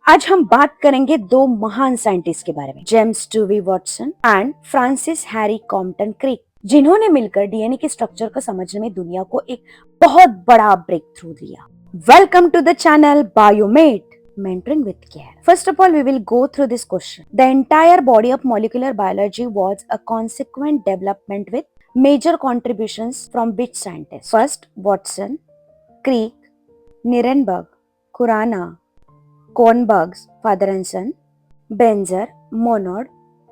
आज हम बात करेंगे दो महान साइंटिस्ट के बारे में, James Dewey Watson and Francis Harry Compton Crick, जिन्होंने मिलकर डीएनए के स्ट्रक्चर को समझने में दुनिया को एक बहुत बड़ा ब्रेक थ्रू दिया। Welcome to the channel Biomet, mentoring with care. First of all, we will go through this question. The entire body of molecular biology was a consequent development with major contributions from which scientists? First, Watson, Crick, Nirenberg, Khurana, Kornbergs, father and son, Benzer, Monod,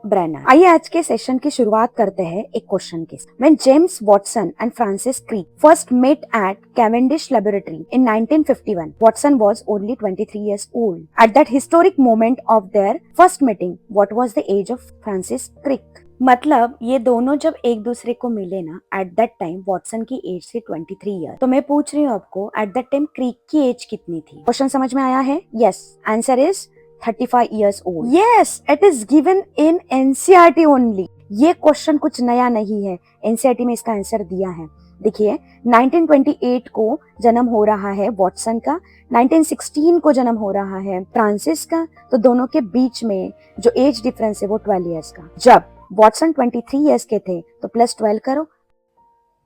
Brenner. आइए आज के session की शुरुआत करते हैं एक question के साथ। When James Watson and Francis Crick first met at Cavendish Laboratory in 1951, Watson was only 23 years old. At that historic moment of their first meeting, what was the age of Francis Crick? मतलब ये दोनों जब एक दूसरे को मिले ना, at that time Watson की एज थी 23 ईयर। तो मैं पूछ रही हूँ आपको, एट दैट टाइम क्रिक की एज कितनी थी? क्वेश्चन समझ में आया है? Yes, answer is 35 years old. Yes, it is given in NCERT only. ये क्वेश्चन कुछ नया नहीं है, एनसीईआरटी में इसका आंसर दिया है। देखिए, 1928 को जन्म हो रहा है वॉटसन का, 1916 को जन्म हो रहा है फ्रांसिस का, तो दोनों के बीच में जो एज डिफरेंस है वो 12 इयर्स का। जब वॉटसन 23 इयर्स के थे तो प्लस 12 करो।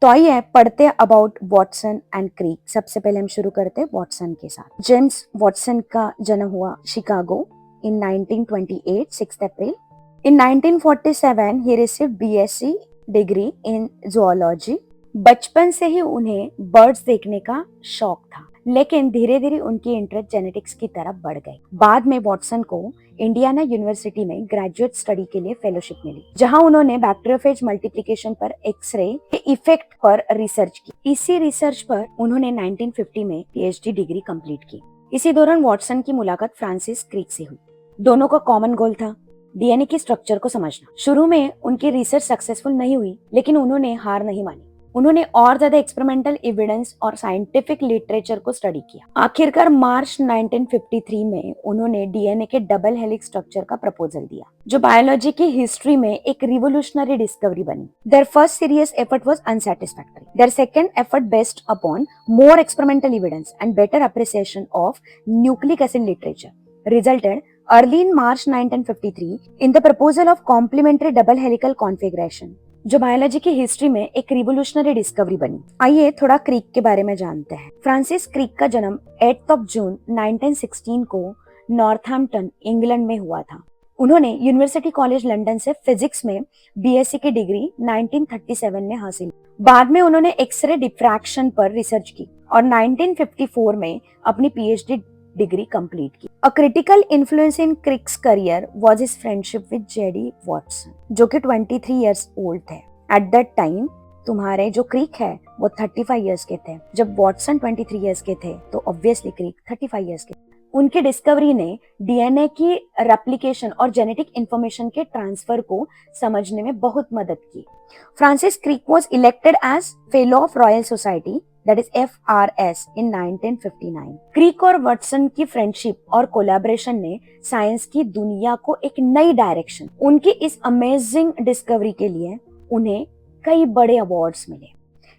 तो आइए पढ़ते हैं अबाउट वॉटसन एंड क्रिक। सबसे पहले हम शुरू करते हैं वॉटसन के साथ। जेम्स वॉटसन का जन्म हुआ Chicago in 1928, 6 April. In 1947 he received BSc degree in zoology. बचपन से ही उन्हें बर्ड्स देखने का शौक था, लेकिन धीरे धीरे उनकी इंटरेस्ट जेनेटिक्स की तरफ बढ़ गई। बाद में वॉटसन को इंडियाना यूनिवर्सिटी में ग्रेजुएट स्टडी के लिए फेलोशिप मिली, जहां उन्होंने बैक्टीरियोफेज मल्टीप्लिकेशन पर एक्सरे के इफेक्ट पर रिसर्च की। इसी रिसर्च पर उन्होंने 1950 में पीएचडी डिग्री कंप्लीट की। इसी दौरान वॉटसन की मुलाकात फ्रांसिस क्रिक से हुई। दोनों का कॉमन गोल था डीएनए की स्ट्रक्चर को समझना। शुरू में उनकी रिसर्च सक्सेसफुल नहीं हुई, लेकिन उन्होंने हार नहीं मानी। उन्होंने और ज्यादा एक्सपेरिमेंटल एविडेंस और साइंटिफिक लिटरेचर को स्टडी किया। आखिरकार मार्च 1953 में उन्होंने डीएनए के डबल हेलिक्स स्ट्रक्चर का प्रपोजल दिया, जो बायोलॉजी की हिस्ट्री में एक रिवोल्यूशनरी डिस्कवरी बनी। Their first serious effort was unsatisfactory. Their second effort based upon more experimental evidence and better appreciation of nucleic acid literature resulted early in March 1953 in the proposal of complementary double helical configuration, जो biology की history में एक revolutionary discovery बनी। आइए थोड़ा क्रिक के बारे में जानते हैं। फ्रांसिस क्रिक का जन्म 8 जून 1916 को नॉर्थहैम्पटन, इंग्लैंड में हुआ था। उन्होंने यूनिवर्सिटी कॉलेज लंदन से फिजिक्स में बीएससी की डिग्री 1937 में हासिल। बाद में उन्होंने एक्सरे डिफ्रैक्शन पर रिसर्च की और 1954 में अपनी पीएचडी डिग्री कंप्लीट की। A critical influence in Crick's career was his friendship with JD Watson, जो कि 23 इयर्स ओल्ड थे। एट दैट टाइम तुम्हारे जो क्रिक है वो 35 इयर्स के थे। जब वॉटसन 23 इयर्स के थे तो ऑब्वियसली क्रिक 35 इयर्स के थे। उनकी डिस्कवरी ने डीएनए की रेप्लिकेशन और जेनेटिक इंफॉर्मेशन के ट्रांसफर को समझने में बहुत मदद की। Francis Crick was elected as fellow of Royal Society, that is FRS in 1959। Crick और वॉटसन की फ्रेंडशिप और कोलैबोरेशन ने साइंस की दुनिया को एक नई डायरेक्शन। उनकी इस अमेजिंग डिस्कवरी के लिए उन्हें कई बड़े अवार्ड्स मिले।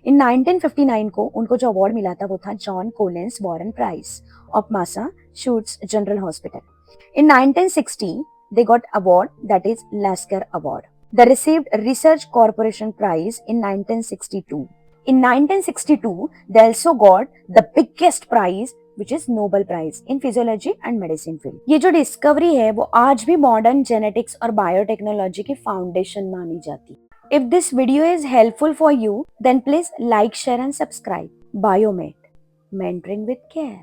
इन 1959 को उनको जो अवार्ड मिला था वो था John Collins Warren Prize of Massachusetts General Hospital. In 1960 they got award, that is Lasker Award. They received Research Corporation Prize in 1962. In 1962, they also got the biggest prize, which is Nobel Prize in Physiology and Medicine field. ये जो discovery है वो आज भी modern genetics और biotechnology की foundation मानी जाती है। If this video is helpful for you, then please like, share and subscribe. Biomed, mentoring with care.